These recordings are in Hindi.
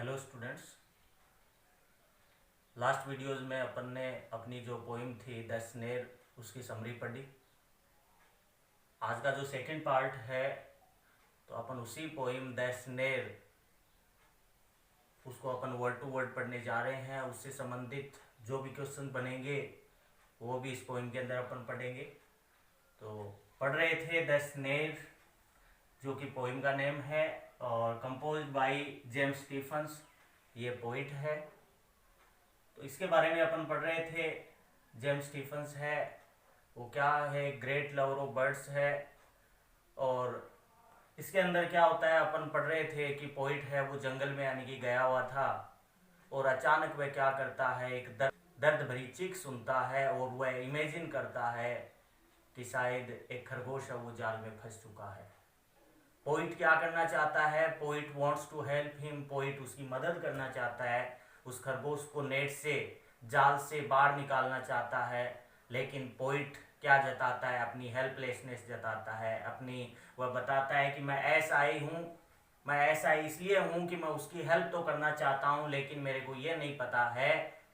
Hello students. लास्ट वीडियोस में अपन ने अपनी जो पोइम थी द स्नेर उसकी समरी पढ़ी। आज का जो सेकंड पार्ट है तो अपन उसी पोइम द स्नेर उसको अपन वर्ड टू वर्ड पढ़ने जा रहे हैं। उससे संबंधित जो भी क्वेश्चन बनेंगे वो भी इस पोइम के अंदर अपन पढ़ेंगे। तो पढ़ रहे थे द स्नेर जो कि पोइम का नेम है और कंपोज बाय जेम्स स्टीफन्स, ये पोइट है। तो इसके बारे में अपन पढ़ रहे थे। जेम्स स्टीफन्स है वो क्या है, ग्रेट लवर ऑफ बर्ड्स है। और इसके अंदर क्या होता है अपन पढ़ रहे थे कि पोइट है वो जंगल में यानी कि गया हुआ था और अचानक वह क्या करता है, एक दर्द भरी चीख सुनता है और वह इमेजिन करता है कि शायद एक खरगोश है वो जाल में फंस चुका है। पोइट क्या करना चाहता है, poet wants to help him, poet उसकी मदद करना चाहता है, उस खरगोश को नेट से जाल से बाहर निकालना चाहता है। लेकिन पोइट क्या जताता है, अपनी हेल्पलेसनेस जताता है, अपनी वह बताता है कि मैं ऐसा ही हूँ, मैं ऐसा इसलिए हूँ कि मैं उसकी हेल्प तो करना चाहता हूँ लेकिन मेरे को ये नहीं पता है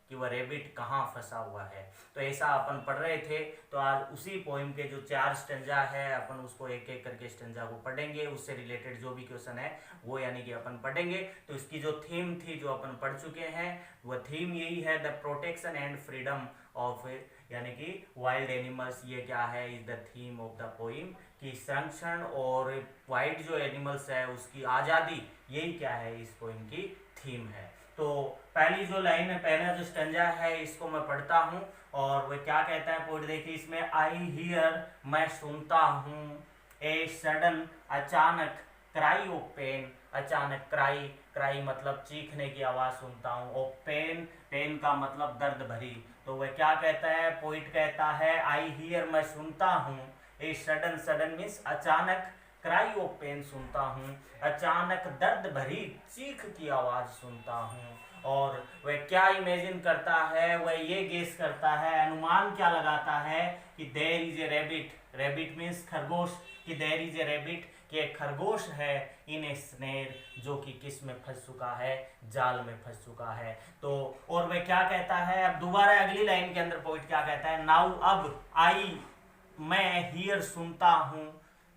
कि वह रेबिट कहाँ फंसा हुआ है। तो ऐसा अपन पढ़ रहे थे। तो आज उसी पोइम के जो 4 स्टेंजा है अपन उसको एक एक करके स्टेंजा को पढ़ेंगे, उससे रिलेटेड जो भी क्वेश्चन है वो यानी कि अपन पढ़ेंगे। तो इसकी जो थीम थी जो अपन पढ़ चुके हैं वह थीम यही है, the protection and freedom of यानी कि वाइल्ड एनिमल्स। ये क्या है, is the theme of the poem कि संरक्षण और वाइल्ड जो एनिमल्स है उसकी आज़ादी, यही क्या है इस पोइम की थीम है। तो पहली जो लाइन है, पहला जो स्टेंजा है इसको मैं पढ़ता हूँ और वह क्या कहता है पोइट, देखिए इसमें आई हियर मैं सुनता हूँ, ए सडन अचानक, क्राई ऑफ पेन, अचानक क्राई, क्राई मतलब चीखने की आवाज सुनता हूँ, और पेन, पेन का मतलब दर्द भरी। तो वह क्या कहता है, पोइट कहता है आई हियर मैं सुनता हूँ, ए सडन, सडन मीन्स अचानक, क्राई ऑफ पेन सुनता हूँ, अचानक दर्द भरी चीख की आवाज सुनता हूँ। और वह क्या इमेजिन करता है, वह ये गेस करता है, अनुमान क्या लगाता है कि there is a rabbit, rabbit means खरगोश, कि देयर इज ए रैबिट, कि एक खरगोश है इन ए स्नेर, जो कि किस में फंस चुका है, जाल में फंस चुका है। तो और वह क्या कहता है, अब दोबारा अगली लाइन के अंदर पोइट क्या कहता है, नाउ अब आई मैं हियर सुनता हूँ,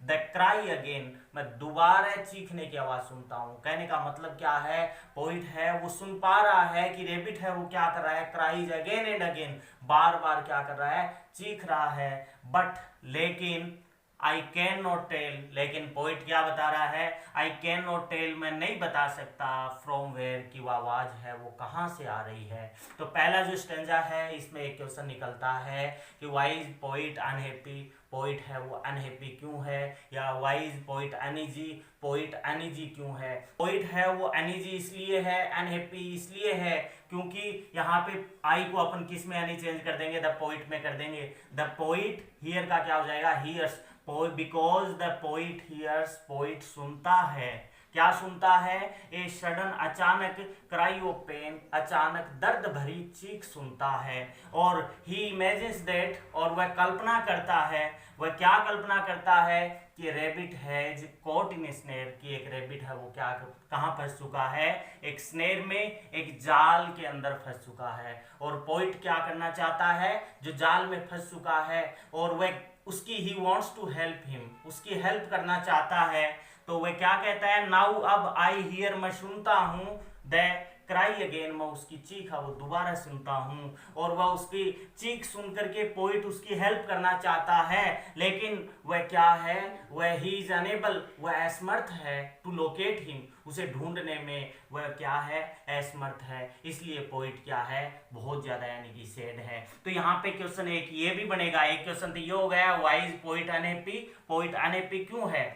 द क्राई अगेन, मैं दोबारा चीखने की आवाज सुनता हूँ। कहने का मतलब क्या है, पोइट है वो सुन पा रहा है कि रेबिट है वो क्या कर रहा है, क्राइज अगेन एंड अगेन, बार बार क्या कर रहा है, चीख रहा है। बट लेकिन आई कैन नॉट टेल, लेकिन पोइट क्या बता रहा है, आई कैन नॉट टेल, मैं नहीं बता सकता, फ्रॉम वेयर, की वो आवाज है वो कहाँ से आ रही है। तो पहला जो स्टेंजा है इसमें एक क्वेश्चन निकलता है कि why is poet unhappy, poet है वो अनहैप्पी क्यों है, या why is poet uneasy, poet uneasy क्यों है। पोइट है वो अनईजी इसलिए है, अनहैप्पी इसलिए है क्योंकि यहाँ पे आई को अपन किस में यानी चेंज कर देंगे, द पोइट में कर देंगे। द पोइट हियर का क्या हो जाएगा, hears, because the poet hears, poet सुनता है, क्या सुनता है, ए सडन अचानक, क्राई ऑफ पेन, अचानक दर्द भरी चीख सुनता है। और ही इमेजिन्स दैट, और वह कल्पना करता है, वह क्या कल्पना करता है कि rebate has caught in snare, कि एक रेबिट है वो क्या कहाँ फंस चुका है, एक स्नेर में, एक जाल के अंदर फंस चुका है। और पोइट क्या करना चाहता है, जो जाल में फंस चुका है और वह उसकी ही वॉन्ट्स टू हेल्प हिम, उसकी हेल्प करना चाहता है। तो वह क्या कहता है, नाउ अब आई हियर मैं सुनता हूँ, द क्राई अगेन, मैं उसकी चीख वो दोबारा सुनता हूँ। और वह उसकी चीख सुन करके पोइट उसकी हेल्प करना चाहता है, लेकिन वह क्या है, वह ही इज अनेबल, वह असमर्थ है, टू लोकेट हिम, उसे ढूंढने में वह क्या है, असमर्थ है। इसलिए पोइट क्या है, बहुत ज्यादा यानी कि सैड है। तो यहाँ पे क्वेश्चन एक ये भी बनेगा, एक क्वेश्चन तो ये हो गया, why is poet unhappy, poet unhappy क्यों है।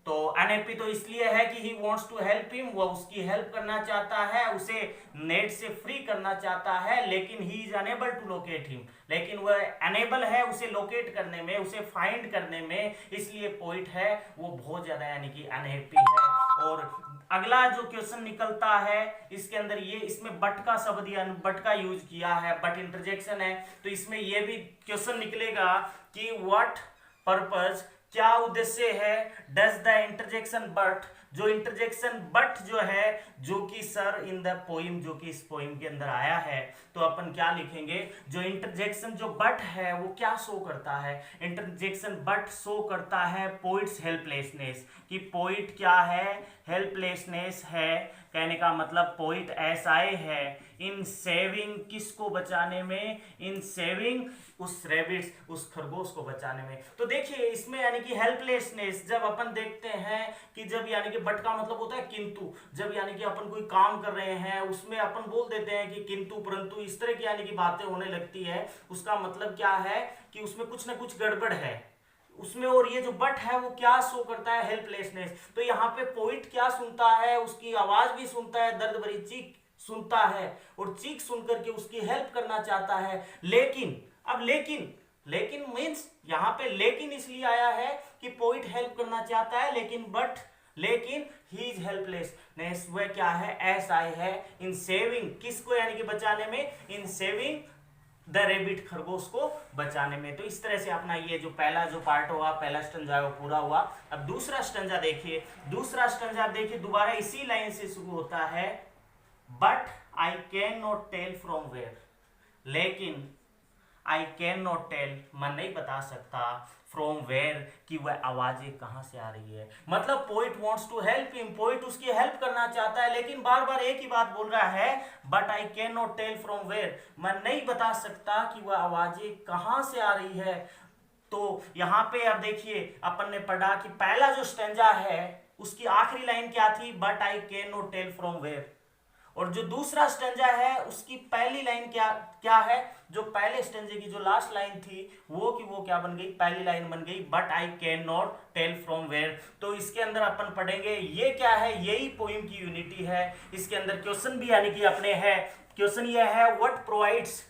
तो अनहैप्पी तो इसलिए है कि he wants to help him, वह उसकी हेल्प करना चाहता है, उसे नेट से फ्री करना चाहता है, लेकिन he is unable to locate him, लेकिन वह अनेबल है उसे लोकेट करने में, उसे फाइंड करने में, इसलिए पोइट है वो बहुत ज्यादा यानी कि अनहैप्पी है। और अगला जो क्वेश्चन निकलता है इसके अंदर ये, इसमें बट का शब्द या बट का यूज किया है, बट इंटरजेक्शन है। तो इसमें ये भी क्वेश्चन निकलेगा कि व्हाट पर्पज, क्या उद्देश्य है, डज द इंटरजेक्शन बट जो इंटरजेक्शन बट जो है, जो कि सर इन द पोइम, जो कि इस पोइम के अंदर आया है, तो अपन क्या लिखेंगे, जो इंटरजेक्शन जो बट है वो क्या शो करता है, इंटरजेक्शन बट शो करता है पोइट्स हेल्पलेसनेस, कि पोइट क्या है, हेल्पलेसनेस है, कहने का मतलब पोइट ऐसा है इन सेविंग, किसको बचाने में, इन सेविंग उस रैबिट्स, उस खरगोश को बचाने में। तो देखिए इसमें यानी कि हेल्पलेसनेस जब अपन देखते हैं कि जब यानी कि बट का मतलब होता है किंतु, जब यानी कि अपन कोई काम कर रहे हैं उसमें अपन बोल देते हैं कि किंतु परंतु, इस तरह की यानी कि बातें होने लगती है, उसका मतलब क्या है कि उसमें कुछ ना कुछ गड़बड़ है उसमें। और ये जो बट है वो क्या शो करता है, हेल्पलेसनेस। तो यहाँ पे पोइट क्या सुनता है, उसकी आवाज भी सुनता है, दर्द भरी चीख सुनता है, और चीख सुनकर के उसकी हेल्प करना चाहता है, लेकिन अब लेकिन मीन्स यहाँ पे लेकिन इसलिए आया है कि पोइट हेल्प करना चाहता है, लेकिन ही इज हेल्पलेसनेस, वह क्या है, ऐसा है इन सेविंग, किसको यानी कि बचाने में, इन सेविंग द रेबिट, खरगोश को बचाने में। तो इस तरह से अपना ये जो पहला जो पार्ट हुआ, पहला स्टंजा वो पूरा हुआ। अब दूसरा स्टंजा देखिए, दोबारा इसी लाइन से शुरू होता है, but I can not tell from where, लेकिन आई कैन नॉट टेल, मैं नहीं बता सकता, फ्रॉम वेयर, कि वह आवाजें कहां से आ रही है। मतलब poet wants to help him, poet उसकी हेल्प करना चाहता है, लेकिन बार बार एक ही बात बोल रहा है, but I can not tell from where, मैं नहीं बता सकता कि वह आवाजें कहां से आ रही है। तो यहां पे अब देखिए अपन ने पढ़ा कि पहला जो स्टेंजा है उसकी आखिरी लाइन क्या थी, but I can not tell from where, और जो दूसरा स्टेंजा है उसकी पहली लाइन क्या है, जो पहले स्टेंजे की जो लास्ट लाइन थी वो क्या बन गई, पहली लाइन बन गई, but I can not tell from where. तो इसके अंदर अपन पढ़ेंगे ये क्या है, यही पोइम की यूनिटी है। इसके अंदर क्वेश्चन भी यानी कि अपने है, क्वेश्चन ये है, व्हाट प्रोवाइड्स,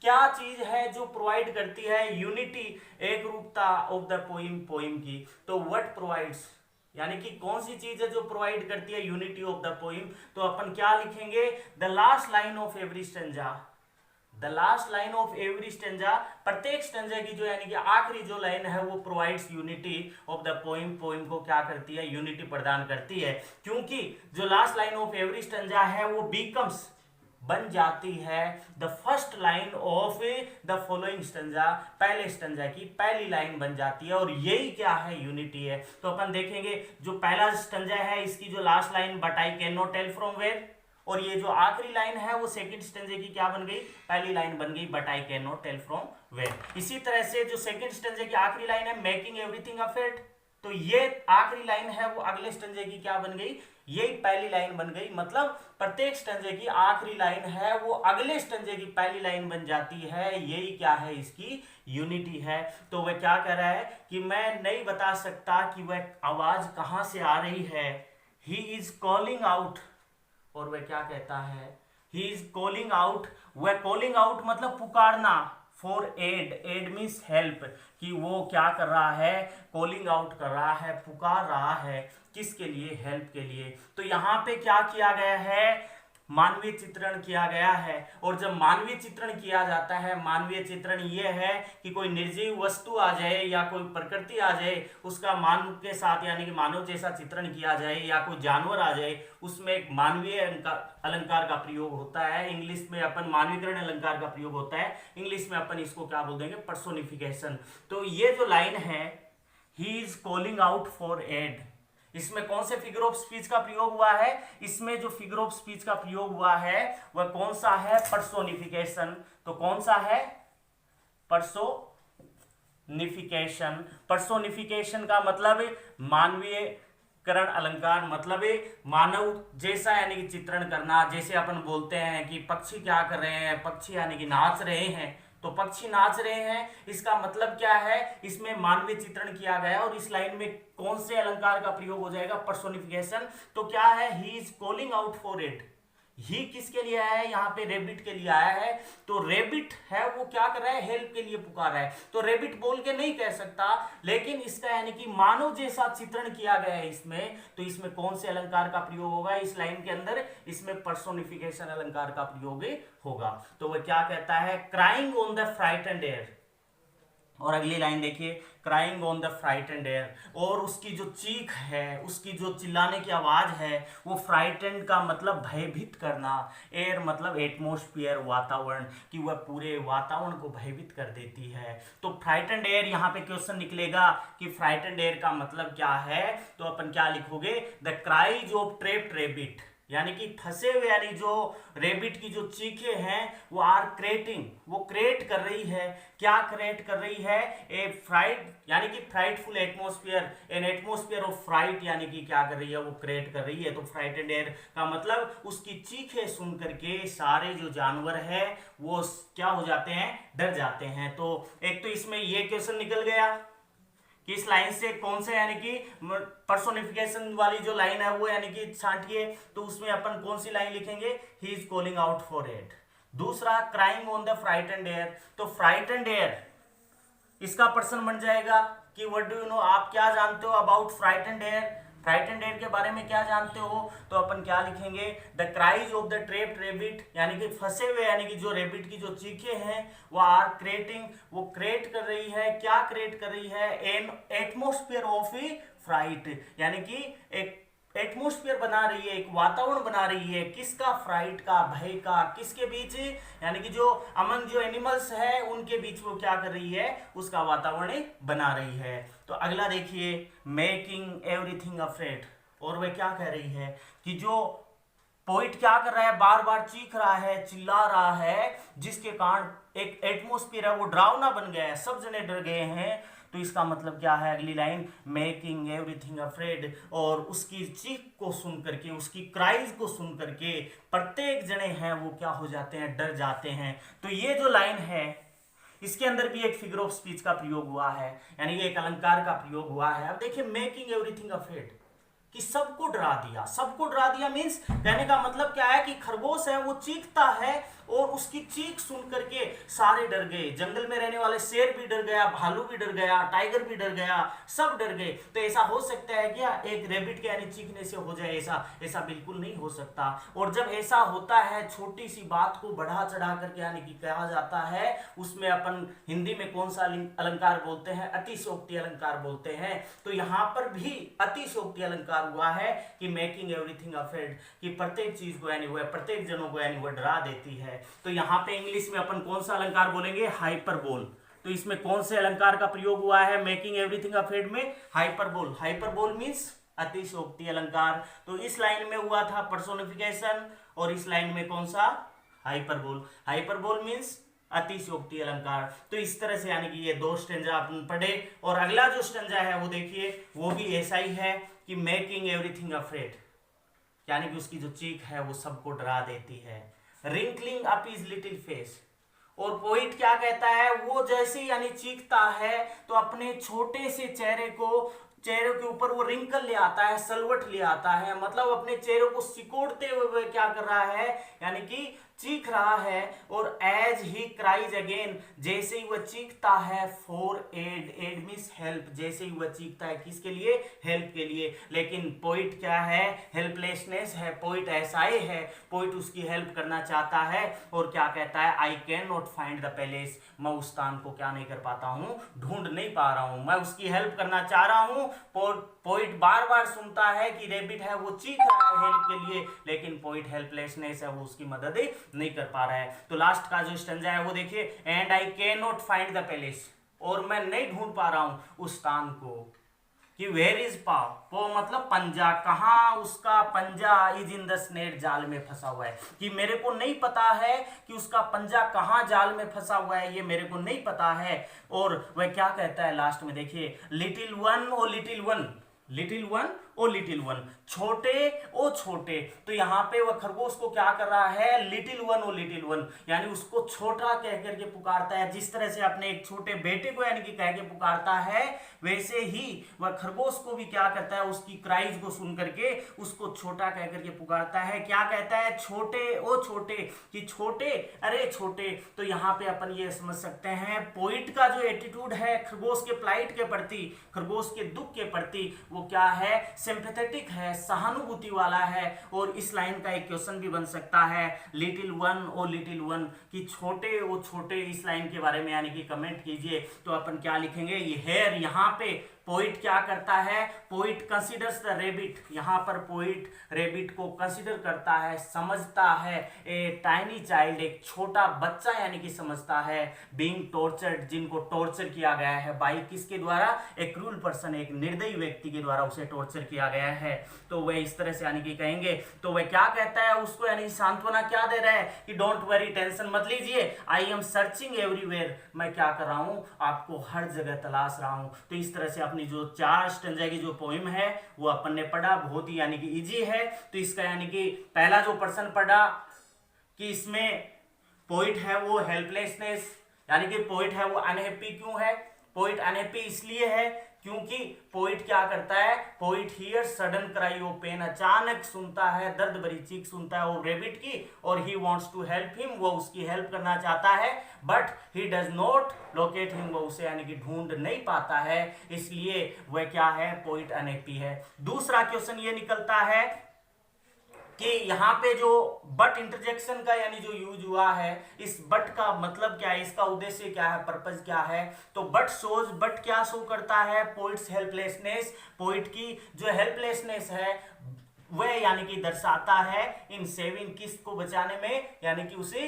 क्या चीज है जो प्रोवाइड करती है यूनिटी, एक रूपता ऑफ द पोइम की। तो व्हाट प्रोवाइड्स यानी कि कौन सी चीज है जो प्रोवाइड करती है यूनिटी ऑफ द पोइम। तो अपन क्या लिखेंगे, the last line of every stanza, the last line of every stanza, प्रत्येक स्टेंजा की जो यानी कि आखिरी जो लाइन है वो provides unity of the poem, poem को क्या करती है, यूनिटी प्रदान करती है। क्योंकि जो last line of every stanza है वो बिकम्स, बन जाती है the first line of the following stanza, पहले स्टेंजा की पहली लाइन बन जाती है, और यही क्या है, यूनिटी है। तो अपन देखेंगे जो पहला स्टेंजा है इसकी जो last line, but I can not tell from where, और ये जो आखिरी लाइन है वो सेकंड स्टेंजे की क्या बन गई, पहली लाइन बन गई, but I can not tell from where. इसी तरह से जो सेकंड स्टेंजे की आखिरी लाइन है, मेकिंग एवरीथिंग अफेयर्ड, तो ये आखिरी लाइन है वो अगले स्टेंजे की क्या बन गई, यही पहली लाइन बन गई। मतलब प्रत्येक स्टेंजे की आखिरी लाइन है वो अगले स्टेंजे की पहली लाइन बन जाती है, यही क्या है, इसकी यूनिटी है। तो वह क्या कह रहा है कि मैं नहीं बता सकता कि वह आवाज कहां से आ रही है, ही इज कॉलिंग आउट, और वह क्या कहता है, ही इज कॉलिंग आउट, वह कॉलिंग आउट मतलब पुकारना, for aid, aid means help, कि वो क्या कर रहा है, कॉलिंग आउट कर रहा है, पुकार रहा है, किसके लिए, हेल्प के लिए। तो यहाँ पे क्या किया गया है, मानवीय चित्रण किया गया है। और जब मानवीय चित्रण किया जाता है, मानवीय चित्रण ये है कि कोई निर्जीव वस्तु आ जाए या कोई प्रकृति आ जाए, उसका मानव के साथ यानी कि मानव जैसा चित्रण किया जाए, या कोई जानवर आ जाए, उसमें एक मानवीय अलंकार का प्रयोग होता है। इंग्लिश में अपन मानवीकरण अलंकार का प्रयोग होता है, इंग्लिश में अपन इसको क्या बोल देंगे, पर्सोनिफिकेशन। तो ये जो लाइन है, he is calling out for aid, इसमें कौन से फिगर ऑफ स्पीच का प्रयोग हुआ है, इसमें जो फिगर ऑफ स्पीच का प्रयोग हुआ है वह कौन सा है, पर्सोनिफिकेशन। तो कौन सा है, पर्सोनिफिकेशन। पर्सोनिफिकेशन का मतलब मानवीयकरण अलंकार, मतलब मानव जैसा यानी कि चित्रण करना। जैसे अपन बोलते हैं कि पक्षी क्या कर रहे हैं, पक्षी यानी कि नाच रहे हैं, तो पक्षी नाच रहे हैं, इसका मतलब क्या है, इसमें मानवीय चित्रण किया गया। और इस लाइन में कौन से अलंकार का प्रयोग हो जाएगा, पर्सोनिफिकेशन। तो क्या है, he is calling out for it, he किसके लिए आया है, यहाँ पे रेबिट के लिए आया है। तो रेबिट है वो क्या कर रहा है, हेल्प के लिए पुकार रहा है। तो रेबिट बोल के नहीं कह सकता, लेकिन इसका यानी कि मानव जैसा चित्रण किया गया है इसमें, तो इसमें कौन से अलंकार का प्रयोग होगा इस लाइन के अंदर, इसमें पर्सोनिफिकेशन अलंकार का प्रयोग होगा। तो वह क्या कहता है, crying on the frightened air, और अगली लाइन देखिए, crying on the frightened air, और उसकी जो चीख है, उसकी जो चिल्लाने की आवाज है, वो फ्राइटेंड का मतलब भयभीत करना, एयर मतलब एटमोस्फियर, वातावरण, कि वह पूरे वातावरण को भयभीत कर देती है। तो फ्राइटेंड एयर यहाँ पे क्वेश्चन निकलेगा कि फ्राइटेंड एयर का मतलब क्या है, तो अपन क्या लिखोगे, the cries of trapped rabbit, यानी कि फंसे हुए, यानी जो रेबिट की जो चीखें हैं वो आर क्रिएटिंग, वो क्रिएट कर रही है, क्या क्रिएट कर रही है, ए फ्राइट, यानी कि frightful atmosphere, an atmosphere of fright, यानी कि क्या कर रही है, वो क्रिएट कर रही है। तो फ्राइटेंड एयर का मतलब उसकी चीखें सुन करके सारे जो जानवर है वो क्या हो जाते हैं, डर जाते हैं। तो एक तो इसमें ये क्वेश्चन निकल गया कि इस लाइन से कौन से, यानी कि पर्सोनिफिकेशन वाली जो लाइन है वो, यानी कि छांटिए, तो उसमें अपन कौन सी लाइन लिखेंगे, he is calling out for it. दूसरा, crying on the frightened air, तो फ्राइटेंड एयर इसका पर्सन बन जाएगा कि व्हाट डू यू नो, आप क्या जानते हो about frightened air, frightened air के बारे में क्या जानते हो, तो अपन क्या लिखेंगे, the cries of the trapped rebate, यानी कि फंसे हुए, यानी कि जो रेबिट की जो चीखें हैं वो आर क्रिएटिंग, वो क्रिएट कर रही है, क्या क्रिएट कर रही है, एन एटमोस्फियर ऑफ फ्राइट, यानी कि एक एटमोस्फियर बना रही है, एक वातावरण बना रही है, किसका, फ्राइट का, भय का, किसके बीच, यानी कि जो अमंग जो एनिमल्स है उनके बीच वो क्या कर रही है, उसका वातावरण बना रही है। तो अगला देखिए, मेकिंग एवरीथिंग अफ्रेड, और वह क्या कह रही है कि जो पोइट क्या कर रहा है, बार बार चीख रहा है, चिल्ला रहा है, जिसके कारण एक एटमोस्फियर है वो डरावना बन गया है, सब जने डर गए हैं। तो इसका मतलब क्या है, अगली लाइन, मेकिंग एवरीथिंग अफ्रेड, और उसकी चीख को सुन करके, उसकी क्राइज को सुन करके प्रत्येक जने हैं वो क्या हो जाते हैं, डर जाते हैं। तो ये जो लाइन है इसके अंदर भी एक फिगर ऑफ स्पीच का प्रयोग हुआ है, यानी एक अलंकार का प्रयोग हुआ है। अब देखिए, मेकिंग एवरीथिंग अफ्रेड, कि सबको डरा दिया, सबको डरा दिया मीन्स कहने का मतलब क्या है कि खरगोश है वो चीखता है और उसकी चीख सुन करके सारे डर गए, जंगल में रहने वाले शेर भी डर गया, भालू भी डर गया, टाइगर भी डर गया, सब डर गए। तो ऐसा हो सकता है क्या, एक रेबिट के यानी चीखने से हो जाए ऐसा? ऐसा बिल्कुल नहीं हो सकता। और जब ऐसा होता है, छोटी सी बात को बढ़ा चढ़ा करके यानी कि कहा जाता है, उसमें अपन हिंदी में कौन सा अलंकार बोलते हैं, अतिशयोक्ति अलंकार बोलते हैं। तो यहाँ पर भी अतिशयोक्ति अलंकार हुआ है कि मेकिंग एवरीथिंग अफ्रेड, कि प्रत्येक चीज को यानी वह प्रत्येक जनों को यानी वह डरा देती है। तो यहाँ पे इंग्लिश में अपन कौन सा अलंकार बोलेंगे, हाइपरबोल। तो इसमें कौन से अलंकार का प्रयोग हुआ है मेकिंग एवरीथिंग अफ्रेड में, हाइपरबोल। हाइपरबोल मींस अतिशयोक्ति अलंकार। तो इस लाइन में हुआ था पर्सोनिफिकेशन और इस लाइन में कौन सा, हाइपरबोल। हाइपरबोल मींस अतिशयोक्ति अलंकार। तो इस तरह से यानी कि ये दो स्टेंजा अपन पढ़े। और अगला जो स्टेंजा है वो देखिए, वो भी ऐसा ही है कि मेकिंग एवरीथिंग अफ्रेड, यानी कि उसकी जो चीख है वो सबको डरा देती है। Wrinkling up his little face, और पोइट क्या कहता है, वो जैसे यानी चीखता है तो अपने छोटे से चेहरे के ऊपर वो रिंकल ले आता है, सलवट ले आता है, मतलब अपने चेहरे को सिकोड़ते हुए क्या कर रहा है, यानी कि चीख रहा है। और एज ही क्राइज अगेन, जैसे ही वह चीखता है, for aid, aid means help, जैसे ही वह चीखता है किसके लिए, हेल्प के लिए। लेकिन पोइट क्या है, हेल्पलेसनेस है, पोइट असहाय है, पोइट उसकी हेल्प करना चाहता है और क्या कहता है, आई can not find the palace, मैं उस स्थान को क्या नहीं कर पाता हूँ, ढूंढ नहीं पा रहा हूँ, मैं उसकी हेल्प करना चाह रहा हूँ। पोइट बार बार सुनता है कि रेबिट है वो चीख रहा है हेल्प के लिए, लेकिन पोइट हेल्पलेसनेस है, वो उसकी मदद नहीं कर पा रहा है। तो लास्ट का जो स्टेंजा है वो देखिए, and I can not find the palace, और मैं नहीं ढूंढ पा रहा हूं उस स्थान को, कि वेयर इज पाव, पो मतलब पंजा, कहाँ उसका पंजा, इज इन द स्नेक, जाल में फंसा हुआ है, कि मेरे को नहीं पता है कि उसका पंजा कहाँ जाल में फंसा हुआ है, ये मेरे को नहीं पता है। और वह क्या कहता है लास्ट में देखिए, लिटिल वन ओ लिटिल वन, लिटिल वन ओ लिटिल वन, छोटे ओ छोटे। तो यहाँ पे वह खरगोश को क्या कर रहा है, लिटिल वन ओ लिटिल वन, यानी उसको छोटा कह करके पुकारता है। जिस तरह से अपने एक छोटे बेटे को यानी कि कह के पुकारता है, वैसे ही वह खरगोश को भी क्या करता है, उसकी क्राइज को सुन करके उसको छोटा कह करके पुकारता है। क्या कहता है, छोटे ओ छोटे, कि छोटे, अरे छोटे। तो यहाँ पे अपन ये समझ सकते हैं पोइट का जो एटीट्यूड है खरगोश के प्लाइट के प्रति, खरगोश के दुख के प्रति, वो क्या है, सिंपैथेटिक है, सहानुभूति वाला है। और इस लाइन का एक क्वेश्चन भी बन सकता है, लिटिल वन ओ लिटिल वन, कि छोटे ओ छोटे, इस लाइन के बारे में यानी कि कमेंट कीजिए। तो अपन क्या लिखेंगे, ये हेयर, यहाँ पे पोइट क्या करता है, पोइट कंसीडर्स द रेबिट, यहाँ पर पोइट रेबिट को कंसीडर करता है, समझता है। ए टाइनी चाइल्ड, एक छोटा बच्चा यानी कि समझता है, बीइंग टॉर्चर्ड, जिनको टॉर्चर किया गया है, बाई किसके द्वारा, एक क्रूल पर्सन, एक निर्दयी व्यक्ति के द्वारा उसे टॉर्चर किया गया है। तो वह इस तरह से यानी कि कहेंगे, तो वह क्या कहता है उसको, यानी सांत्वना क्या दे रहा है कि डोंट वरी, टेंशन मत लीजिए, आई एम सर्चिंग एवरीवेयर, मैं क्या कर रहा हूं, आपको हर जगह तलाश रहा हूं। तो इस तरह से अपनी जो 4 स्टेंजा की जो पोइम है वो अपन ने पढ़ा, बहुत ही यानी कि इजी है। तो इसका यानी कि पहला जो पर्सन पढ़ा कि इसमें पोइट है वो हेल्पलेसनेस, यानी कि पोइट है वो अनहैप्पी। क्यों है पोइट अनहैप्पी, इसलिए है क्योंकि पोइट क्या करता है, poet hear sudden cry of pain, अचानक सुनता है दर्द भरी चीख सुनता है वो रेबिट की, और he wants to help him, वो उसकी हेल्प करना चाहता है, but he does not locate him, वो उसे यानी कि ढूंढ नहीं पाता है, इसलिए वह क्या है, पोइट अनहैप्पी है। दूसरा क्वेश्चन ये निकलता है कि यहाँ पे जो बट इंटरजेक्शन का यानी जो यूज हुआ है, इस बट का मतलब क्या है, इसका उद्देश्य क्या है, पर्पज क्या है। तो बट शोज, बट क्या शो करता है, पोइट्स हेल्पलेसनेस, पोइट की जो हेल्पलेसनेस है वह यानी कि दर्शाता है इन सेविंग, किसको बचाने में, यानी कि उसे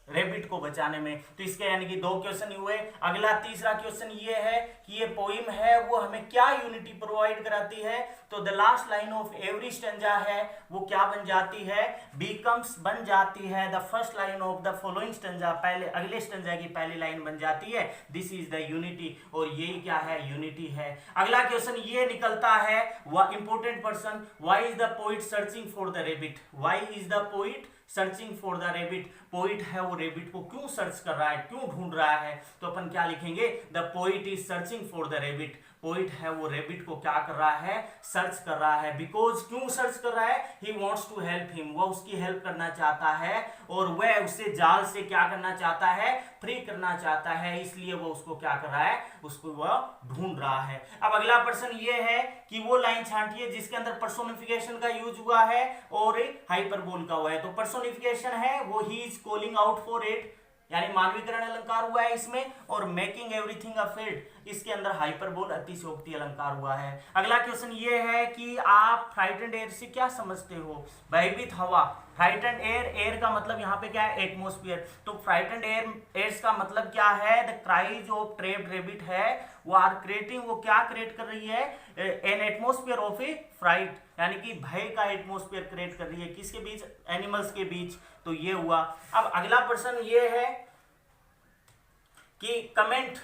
रेबिट को बचाने में। तो इसके यानी कि 2 क्वेश्चन हुए। अगला तीसरा क्वेश्चन ये है कि ये पोइम है वो हमें क्या यूनिटी प्रोवाइड कराती है। तो the last line of every stanza है वो क्या बन जाती है, बिकम्स बन जाती है the first line of the following stanza, पहले अगले स्टेंजा की पहली लाइन बन जाती है, दिस इज द यूनिटी, और यही क्या है, यूनिटी है। अगला क्वेश्चन ये निकलता है, important person, why is the poet searching for the rebate, why is the poet searching for the rebate, poet है वो रेबिट को क्यों सर्च कर रहा है, क्यों ढूंढ रहा है। तो अपन क्या लिखेंगे, the poet is searching for the rebate, poet है वो रेबिट को क्या कर रहा है, सर्च कर रहा है। बिकॉज क्यों सर्च कर रहा है, he wants to help him, वह उसकी हेल्प करना चाहता है, और वह उसे जाल से क्या करना चाहता है, फ्री करना चाहता है, इसलिए वो उसको क्या कर रहा है, उसको वह ढूंढ रहा है। अब अगला प्रश्न ये है कि वो लाइन छांटिए जिसके अंदर पर्सोनिफिकेशन का यूज हुआ है और हाइपरबोल का हुआ है। तो पर्सोनिफिकेशन है वो ही is calling out for it, यानी मानवीकरण अलंकार हुआ है इसमें, और मेकिंग एवरीथिंग अफेड, इसके अंदर हाइपरबोल अतिशयोक्ति अलंकार हुआ है। अगला क्वेश्चन ये है कि आप फ्राइटेंड एयर से क्या समझते हो, भयभीत हवा, फ्राइटेंड एयर, एयर का मतलब यहाँ पे क्या है, एटमोस्फियर। तो फ्राइटेंड एयर्स का मतलब क्या है, the cries of trapped rebate है वो आर क्रिएटिंग, वो क्या क्रिएट कर रही है, an atmosphere of a fright, यानी कि भय का एटमोस्फियर क्रिएट कर रही है, किसके बीच, एनिमल्स के बीच। तो ये हुआ। अब अगला प्रश्न ये है कि कमेंट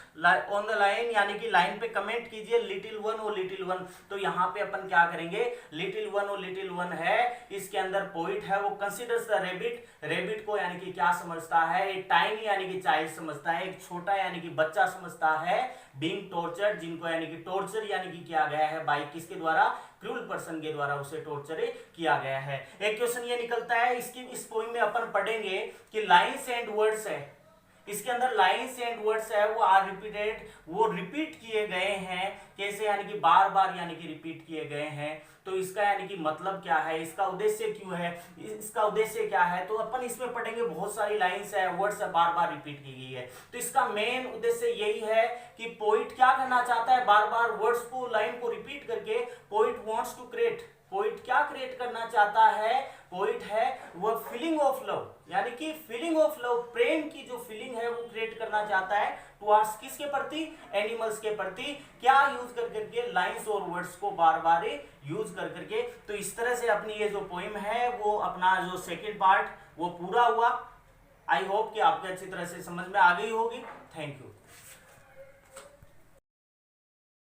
ऑन द लाइन, यानी कि लाइन पे कमेंट कीजिए, लिटिल वन और लिटिल वन। तो यहाँ पे अपन क्या करेंगे, लिटिल वन और लिटिल वन है, इसके अंदर पोइट है वो कंसीडर्स द रेबिट, रेबिट को यानी कि क्या समझता है, एक टाइनी यानी कि चाइल्ड समझता है, एक छोटा यानी कि बच्चा समझता है, बीइंग टॉर्चर्ड, जिनको यानी कि टॉर्चर यानी कि किया गया है, बाई किसके द्वारा, क्रूल पर्सन के द्वारा उसे टॉर्चर किया गया है। एक क्वेश्चन ये निकलता है, इस पोइम में अपन पढ़ेंगे कि लाइन्स एंड वर्ड्स है, इसके अंदर लाइन्स एंड वर्ड्स है वो आर रिपीटेड, वो रिपीट किए गए हैं, कैसे, यानी कि बार बार यानी कि रिपीट किए गए हैं। तो इसका यानी कि मतलब क्या है, इसका उद्देश्य क्यों है, इसका उद्देश्य क्या है। तो अपन इसमें पढ़ेंगे बहुत सारी लाइन्स है, वर्ड्स है, बार बार रिपीट की गई है। तो इसका मेन उद्देश्य यही है कि पोइट क्या करना चाहता है, बार बार वर्ड्स को, लाइन को रिपीट करके poet wants to create, poet क्या क्रिएट करना चाहता है, पोइट है वह फीलिंग ऑफ लव, यानी कि फीलिंग ऑफ लव, प्रेम की जो फीलिंग है वो क्रिएट करना चाहता है टुवर्ड्स किसके प्रति, एनिमल्स के प्रति। क्या यूज कर करके, लाइंस और वर्ड्स को बार बार यूज कर करके। तो इस तरह से अपनी ये जो पोइम है वो अपना जो सेकेंड पार्ट वो पूरा हुआ। आई होप कि आपको अच्छी तरह से समझ में आ गई होगी। Thank you.